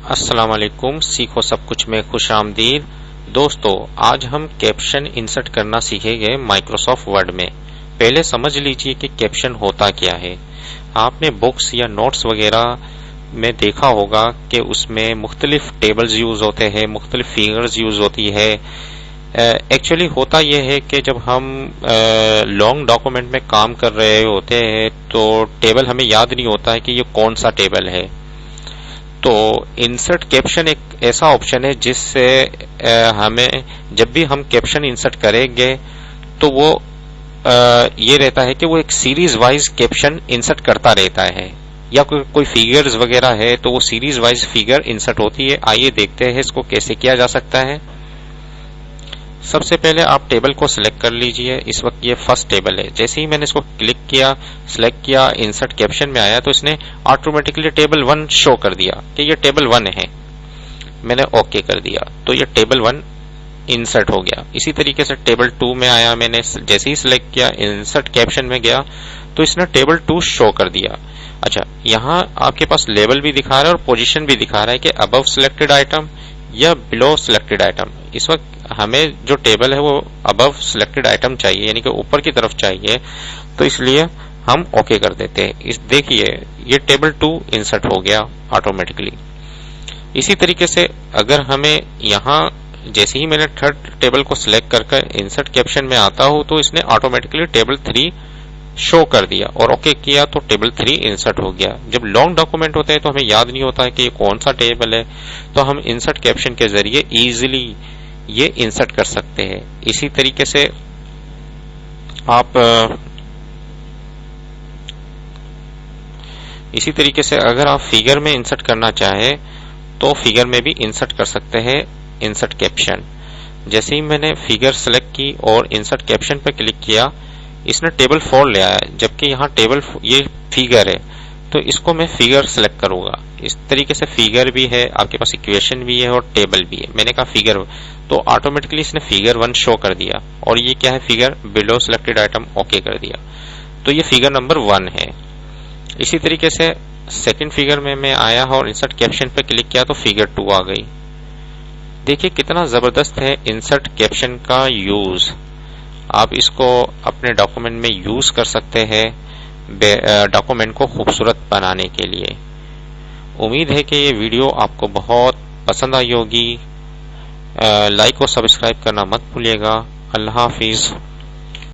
अस्सलाम वालेकुम। सीखो सब कुछ में खुश आमदीद। दोस्तों, आज हम कैप्शन इंसर्ट करना सीखेंगे माइक्रोसॉफ्ट वर्ड में। पहले समझ लीजिए कि कैप्शन होता क्या है। आपने बुक्स या नोट्स वगैरह में देखा होगा कि उसमें मुख्तलिफ टेबल्स यूज होते हैं, मुख्तलिफ फिगर्स यूज होती है। एक्चुअली होता यह है कि जब हम लॉन्ग डॉक्यूमेंट में काम कर रहे होते हैं तो टेबल हमें याद नहीं होता है कि ये कौन सा टेबल है। तो इंसर्ट कैप्शन एक ऐसा ऑप्शन है जिससे हमें जब भी हम कैप्शन इंसर्ट करेंगे तो वो ये रहता है कि वो एक सीरीज वाइज कैप्शन इंसर्ट करता रहता है, या कोई फिगर्स वगैरह है तो वो सीरीज वाइज फिगर इंसर्ट होती है। आइए देखते हैं इसको कैसे किया जा सकता है। सबसे पहले आप टेबल को सिलेक्ट कर लीजिए। इस वक्त ये फर्स्ट टेबल है। जैसे ही मैंने इसको क्लिक किया, सिलेक्ट किया, इंसर्ट कैप्शन में आया तो इसने ऑटोमेटिकली टेबल 1 शो कर दिया कि ये टेबल 1 है। मैंने ओके कर दिया तो ये टेबल 1 इंसर्ट हो गया। इसी तरीके से टेबल 2 में आया, मैंने जैसे ही सिलेक्ट किया, इंसर्ट कैप्शन में गया तो इसने टेबल 2 शो कर दिया। अच्छा, यहाँ आपके पास लेवल भी दिखा रहा है और पोजीशन भी दिखा रहा है कि अबव सिलेक्टेड आइटम या बिलो सिलेक्टेड आइटम। इस वक्त हमें जो टेबल है वो अबव सिलेक्टेड आइटम चाहिए, यानी कि ऊपर की तरफ चाहिए, तो इसलिए हम ओके कर देते हैं। इस देखिए ये टेबल 2 इंसर्ट हो गया ऑटोमेटिकली। इसी तरीके से अगर हमें यहाँ जैसे ही मैंने थर्ड टेबल को सिलेक्ट करके इंसर्ट कैप्शन में आता हूं तो इसने ऑटोमेटिकली टेबल 3 शो कर दिया और ओके किया तो टेबल 3 इंसर्ट हो गया। जब लॉन्ग डॉक्यूमेंट होते हैं तो हमें याद नहीं होता है कि ये कौन सा टेबल है, तो हम इंसर्ट कैप्शन के जरिए इजीली ये इंसर्ट कर सकते हैं। इसी तरीके से अगर आप फिगर में इंसर्ट करना चाहे तो फिगर में भी इंसर्ट कर सकते हैं इंसर्ट कैप्शन। जैसे ही मैंने फिगर सेलेक्ट की और इंसर्ट कैप्शन पर क्लिक किया, इसने टेबल 4 ले आया, जबकि यहाँ टेबल ये फिगर है तो इसको मैं फिगर सेलेक्ट करूंगा। इस तरीके से फिगर भी है, आपके पास इक्वेशन भी है और टेबल भी है। मैंने कहा फिगर, तो ऑटोमेटिकली इसने फिगर 1 शो कर दिया। और ये क्या है, figure below selected item, okay कर दिया, तो ये फिगर नंबर 1 है। इसी तरीके से सेकंड फिगर में मैं आया और इंसर्ट कैप्शन पे क्लिक किया तो फिगर 2 आ गई। देखिए कितना जबरदस्त है इंसर्ट कैप्शन का यूज। आप इसको अपने डॉक्यूमेंट में यूज कर सकते हैं डॉक्यूमेंट को खूबसूरत बनाने के लिए। उम्मीद है कि ये वीडियो आपको बहुत पसंद आई होगी। लाइक और सब्सक्राइब करना मत भूलिएगा। अल्लाह हाफिज।